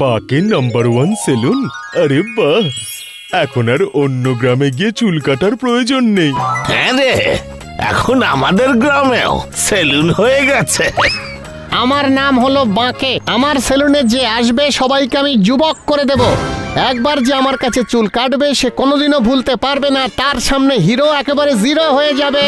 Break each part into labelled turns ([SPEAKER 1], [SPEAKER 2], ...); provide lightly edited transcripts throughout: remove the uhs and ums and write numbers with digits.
[SPEAKER 1] বাঁকে number 1 salon. আরে বাহ, এখন আর অন্য গ্রামে গিয়ে চুল কাটার প্রয়োজন নেই।
[SPEAKER 2] হ্যাঁ রে, এখন আমাদের গ্রামেও সেলুন হয়ে গেছে।
[SPEAKER 3] আমার নাম হলো বাঁকে। আমার সেলুনে যে আসবে সবাইকে আমি যুবক করে দেব। একবার যে আমার কাছে চুল কাটবে সে কোনোদিনও ভুলতে পারবে না, তার সামনে হিরো একেবারে জিরো হয়ে যাবে।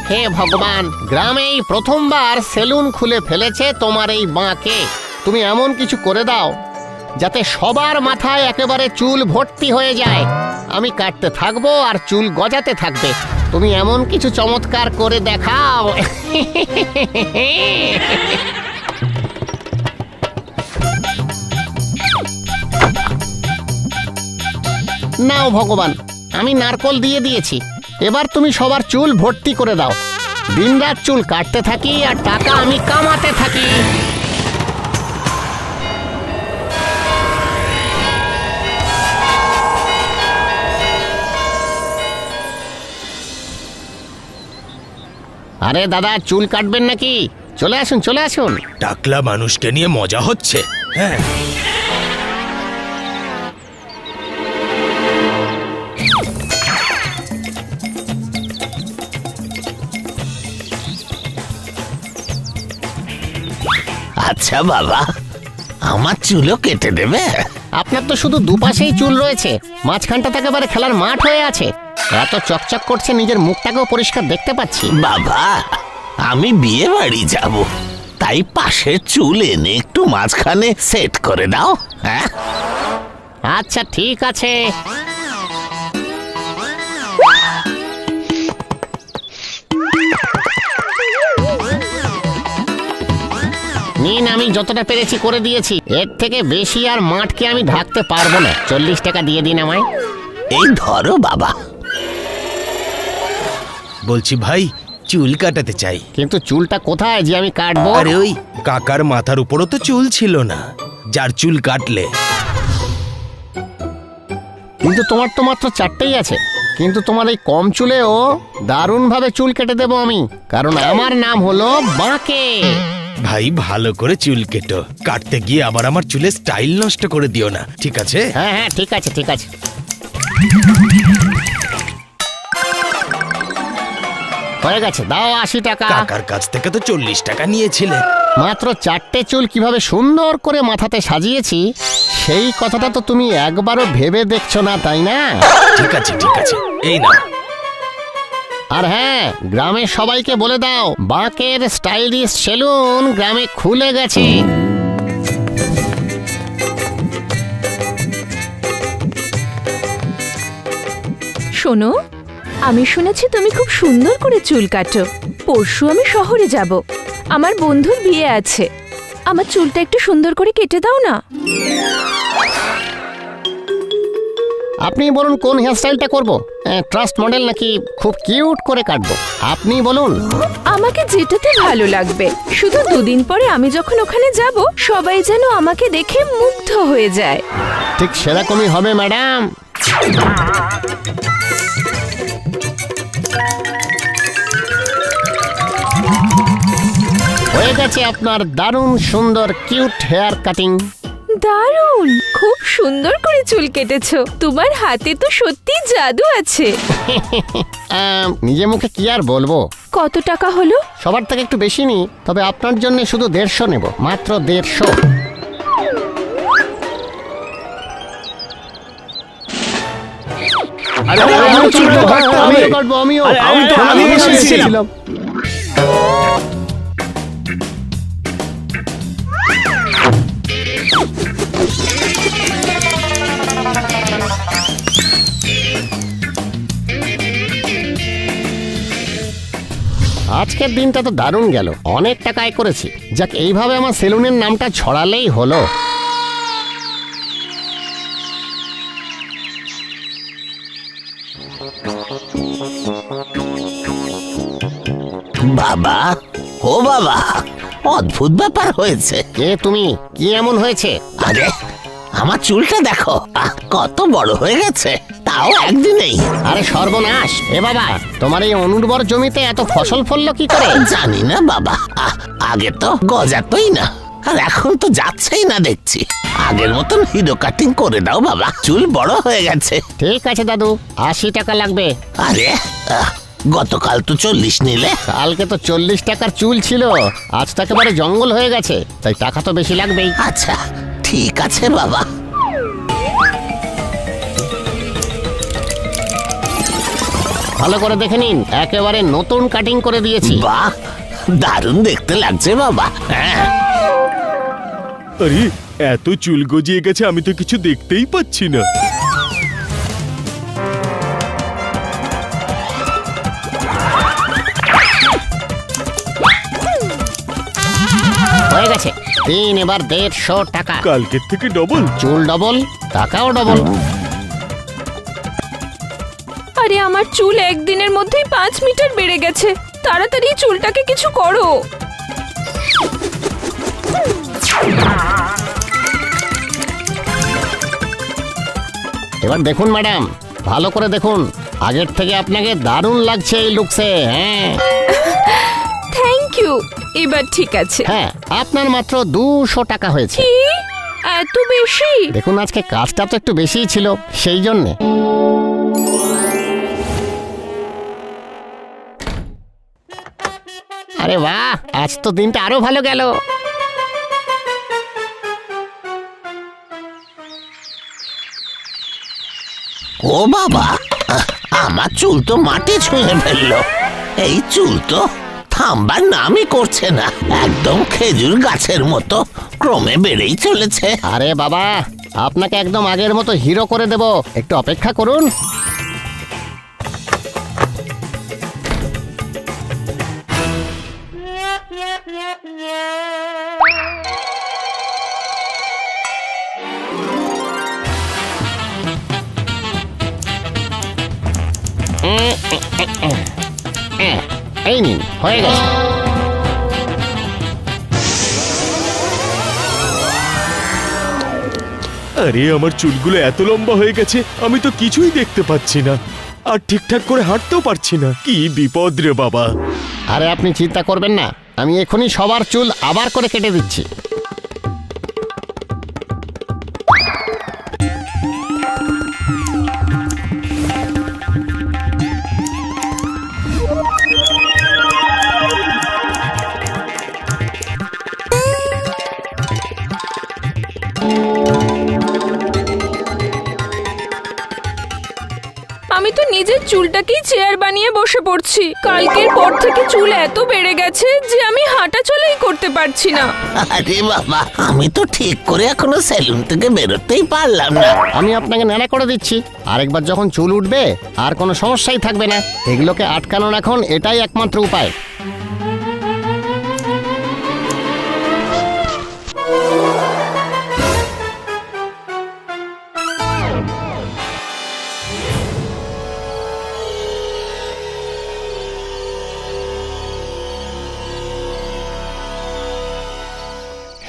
[SPEAKER 3] হে ভগবান, গ্রামেই প্রথমবার সেলুন খুলে ফেলেছে তোমার এই বাঁকে। তুমি এমন কিছু করে দাও যাতে সবার মাথায় একেবারে চুল ভর্তি হয়ে যায়। আমি কাটতে থাকবো আর চুল গজাতে থাকবে। তুমি এমন কিছু চমৎকার করে দেখাও। নাও ভগবান, আমি নারকল দিয়ে দিয়েছি। এবার তুমি সবার চুল ভর্তি করে দাও। দিনরাত চুল কাটতে থাকি আর টাকা আমি কামাতে থাকি। আরে দাদা, চুল কাটবেন নাকি? চলে আসুন, চলে আসুন।
[SPEAKER 1] টাকলা মানুষকে নিয়ে মজা হচ্ছে। হ্যাঁ,
[SPEAKER 2] আচ্ছা বাবা, আমার চুলও কেটে দেবে?
[SPEAKER 3] আপনার তো শুধু দুপাশেই চুল রয়েছে, মাঝখানটা একেবারে খেলার মাঠ হয়ে আছে। এত চকচক করছে, নিজের মুখটাকেও পরিষ্কার দেখতে পাচ্ছি।
[SPEAKER 2] বাবা, আমি বিয়ে বাড়ি যাব, তাই পাশের চুল এনে একটু মাঝখানে সেট করে দাও। হ্যাঁ,
[SPEAKER 3] আচ্ছা ঠিক আছে। নিন, আমি যতটা পেরেছি করে দিয়েছি। এর থেকে বেশি আর মাঠকে আমি ঢাকতে পারবো না। 40 টাকা দিয়ে দিন আমায়।
[SPEAKER 2] এই ধরো বাবা।
[SPEAKER 1] বলছি ভাই, চুল কাটাতে চাই।
[SPEAKER 3] কিন্তু চুলটা কোথায় যে আমি কাটবো?
[SPEAKER 1] আরে ওই কাকার মাথার উপরও তো চুল ছিল না, যার চুল কাটলে।
[SPEAKER 3] কিন্তু তোমার তো মাত্র 4টেই আছে। কিন্তু তোমার এই কম চুলেও দারুণ ভাবে চুল কেটে দেবো আমি, কারণ আমার নাম হলো বাঁকে।
[SPEAKER 1] ভাই, ভালো করে চুল কেটো। কাটতে গিয়ে আবার আমার চুলের স্টাইল নষ্ট করে দিও না, ঠিক আছে?
[SPEAKER 3] হ্যাঁ হ্যাঁ, ঠিক আছে ঠিক আছে। হয়ে গেছে, দাও 80 টাকা।
[SPEAKER 1] কাকার কাছ থেকে তো 40 টাকা নিয়েছিলে।
[SPEAKER 3] মাত্র 4টে চুল কিভাবে সুন্দর করে মাথাতে সাজিয়েছি সেই কথাটা তো তুমি একবারও ভেবে দেখছো না, তাই না?
[SPEAKER 1] ঠিক আছে ঠিক আছে, এই না।
[SPEAKER 3] আর হ্যাঁ, গ্রামের সবাইকে বলে দাও বাঁকের স্টাইলিশ সেলুন গ্রামে খুলে গেছে।
[SPEAKER 4] শোনো, আমি শুনেছি তুমি খুব সুন্দর করে চুল কাটো। পরশু আমি শহরে যাব, আমার বন্ধুর বিয়ে আছে। আমার চুলটা একটু সুন্দর করে কেটে দাও না।
[SPEAKER 3] আপনি বলুন কোন হেয়ারস্টাইলটা করব? ট্রাস্ট মডেল নাকি খুব কিউট করে কাটবো? আপনি বলুন।
[SPEAKER 4] আমাকে যেটাতে ভালো লাগবে। শুধু 2 দিন পরে আমি যখন ওখানে যাব, সবাই যেন আমাকে দেখে মুগ্ধ হয়ে যায়।
[SPEAKER 3] ঠিক সেরকমই হবে ম্যাডাম। হয়ে গেছে আপনার দারুণ সুন্দর কিউট হেয়ার কাটিং।
[SPEAKER 4] দারুণ, খুব সুন্দর করে চুল কেটেছো। তোমার হাতে তো সত্যি জাদু আছে।
[SPEAKER 3] নিজে মুখে কি আর বলবো।
[SPEAKER 4] কত টাকা হলো?
[SPEAKER 3] সবার থেকে একটু বেশি নি, তবে আপনার জন্য শুধু 150 নেব, মাত্র 150। আজকের দিনটা তো দারুণ গেল, অনেক টাকা আয় করেছি। যাক, এইভাবে আমার সেলুনের নামটা ছড়ালেই হলো।
[SPEAKER 2] বাবা, ও বাবা, অদ্ভুত ব্যাপার হয়েছে।
[SPEAKER 3] কে তুমি? কি এমন হয়েছে?
[SPEAKER 2] আরে, আমার চুলটা দেখো কত বড় হয়ে গেছে, তাও একদিনেই।
[SPEAKER 3] আরে সর্বনাশ! এ বাবা, তোমার এই অনুর্বর জমিতে এত ফসল ফললো কি করে?
[SPEAKER 2] জানি না বাবা, আগে তো গজাতই না, আর এখন তো যাচ্ছেই না দেখছি। আগের মতন হিরো কাটিং করে দাও বাবা, চুল বড় হয়ে গেছে।
[SPEAKER 3] ঠিক আছে দাদু, 80 টাকা লাগবে।
[SPEAKER 2] আরে গতকাল তো 40 নিলে।
[SPEAKER 3] কালকে তো 40 টাকার চুল ছিল, আজ তো একেবারে জঙ্গল হয়ে গেছে, তাই টাকা তো বেশি লাগবেই।
[SPEAKER 2] আচ্ছা ঠিক আছে বাবা।
[SPEAKER 3] ভালো করে দেখে নিন, একেবারে নতুন কাটিং করে দিয়েছি।
[SPEAKER 2] বাহ, দারুণ দেখতে লাগছে বাবা। হ্যাঁ,
[SPEAKER 1] আরে এত চুল গজিয়ে গেছে, আমি তো কিছু দেখতেই পাচ্ছি না।
[SPEAKER 3] হয়ে গেছে দিন, এবার 150 টাকা।
[SPEAKER 1] কালকের থেকে ডবল।
[SPEAKER 3] চুল ডবল, টাকাও ডবল।
[SPEAKER 4] আরে আমার চুল একদিনের মধ্যেই 5 মিটার বেড়ে গেছে। তাড়াতাড়ি চুলটাকে কিছু করো।
[SPEAKER 3] এবার দেখুন ম্যাডাম, ভালো করে দেখুন, আগের থেকে আপনাকে দারুণ লাগছে এই লুকসে। হ্যাঁ
[SPEAKER 4] থ্যাংক ইউ। এবার ঠিক আছে।
[SPEAKER 3] হ্যাঁ, আপনার মাত্র 200 টাকা হয়েছে।
[SPEAKER 4] কি এত বেশি?
[SPEAKER 3] দেখুন আজকে কাজটা তো একটু বেশিই ছিল, সেই জন্যে। আরে বাহ, আজ তো দিনটা আরো ভালো গেল।
[SPEAKER 2] ও বাবা, আমার চুল তো মাটি ছুঁয়ে ফেললো। এই চুল তো থামবার নামই করছে না, একদম খেজুর গাছের মতো ক্রমে বেড়েই চলেছে।
[SPEAKER 3] আরে বাবা, আপনাকে একদম আগের মতো হিরো করে দেব, একটু অপেক্ষা করুন। এই নিন, হয়ে গেছে।
[SPEAKER 1] আরে আমার চুলগুলো এত লম্বা হয়ে গেছে, আমি তো কিছুই দেখতে পাচ্ছি না, আর ঠিকঠাক করে হাঁটতেও পারছি না। কি বিপদ রে বাবা!
[SPEAKER 3] আরে আপনি চিন্তা করবেন না, আমি এখনই সবার চুল আবার করে কেটে দিচ্ছি।
[SPEAKER 4] আমি তো নিজের চুলটাকেই চেয়ার বানিয়ে বসে পড়ছি। কালকের পর থেকে চুল এত বেড়ে গেছে যে আমি হাঁটা চলাই করতে পারছি না।
[SPEAKER 2] আরে বাবা, আমি তো ঠিক করে এখনো সেলুন থেকে বেরোতেই পারলাম না।
[SPEAKER 3] আমি আপনাকে ন্যাড়া করে দিচ্ছি, আরেকবার যখন চুল উঠবে আর কোনো সমস্যাই থাকবে না। এগুলোকে আটকানোর এখন এটাই একমাত্র উপায়।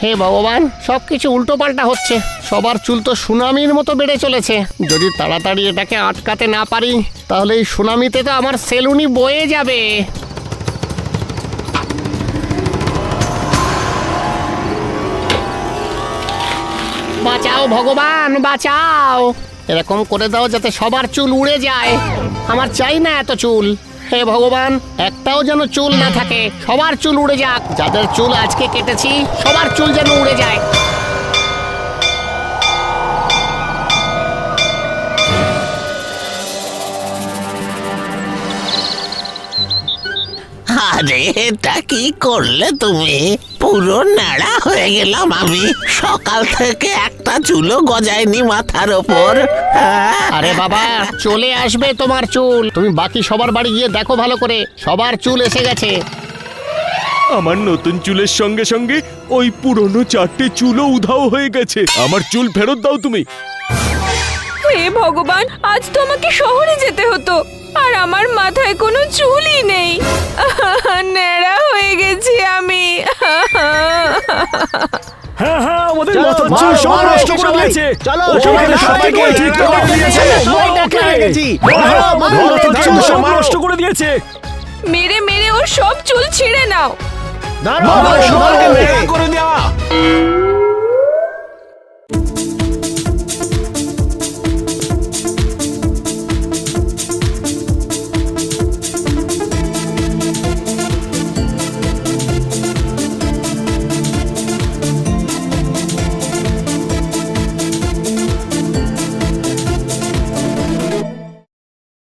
[SPEAKER 3] হে ভগবান, সবকিছু উল্টো পাল্টা হচ্ছে। সবার চুল তো সুনামির মতো বেড়ে চলেছে। যদি তাড়াতাড়ি এটাকে আটকাতে না পারি, তাহলে এই সুনামিতে তো আমার সেলুনই বয়ে যাবে। বাঁচাও ভগবান, বাঁচাও! এরকম করে দাও যাতে সবার চুল উড়ে যায়। আমার চাই না এত চুল। হে ভগবান, একটাও যেন চুল না থাকে, সবার চুল উড়ে যাক। যাদের চুল আজকে কেটেছি, সবার চুল যেন উড়ে যায়।
[SPEAKER 2] আরে এটা কি করলে তুমি? পুরো নাড়া হয়ে গেলাম আমি। সকাল থেকে একটা চুলও গজায়নি মাথার ওপর।
[SPEAKER 3] আরে বাবা, চলে আসবে তোমার চুল। তুমি বাকি সবার বাড়ি গিয়ে দেখো ভালো করে, সবার চুল এসে গেছে।
[SPEAKER 1] আমার নতুন চুলের সঙ্গে সঙ্গে ওই পুরনো 4টে চুলও উধাও হয়ে গেছে। আমার চুল ফেরত দাও তুমি।
[SPEAKER 4] হে ভগবান, আজ তো আমাকে শহরে যেতে হতো, আর আমার মাথায় কোনো চুলই নেই। ন্যাড়া হয়ে গেছি আমি।
[SPEAKER 5] হ্যাঁ হ্যাঁ আমাদের
[SPEAKER 3] চলো,
[SPEAKER 5] মাথার
[SPEAKER 3] মারো,
[SPEAKER 5] চুল সব
[SPEAKER 3] মারো,
[SPEAKER 5] নষ্ট
[SPEAKER 3] একে
[SPEAKER 5] করে
[SPEAKER 3] সবাই।
[SPEAKER 5] দিয়েছে
[SPEAKER 3] চলো,
[SPEAKER 5] ওকে
[SPEAKER 3] সবাই
[SPEAKER 5] আমাদের
[SPEAKER 3] মারো,
[SPEAKER 5] সবাইকে
[SPEAKER 3] একে।
[SPEAKER 5] ঠিক করে দিয়েছে
[SPEAKER 3] সবাই
[SPEAKER 5] মারো
[SPEAKER 3] ডাক্তার
[SPEAKER 5] ওকে।
[SPEAKER 3] রেখেছি।
[SPEAKER 5] মারো,
[SPEAKER 3] মারো,
[SPEAKER 5] মারো,
[SPEAKER 3] মারো,
[SPEAKER 5] মাথার চুল সব
[SPEAKER 3] মারো।
[SPEAKER 5] নষ্ট করে দিয়েছে
[SPEAKER 4] মেরে মেরে ওর সব চুল ছিঁড়ে নাও।
[SPEAKER 3] দাঁড়াও, সবাইকে মেরে
[SPEAKER 1] করে দেওয়া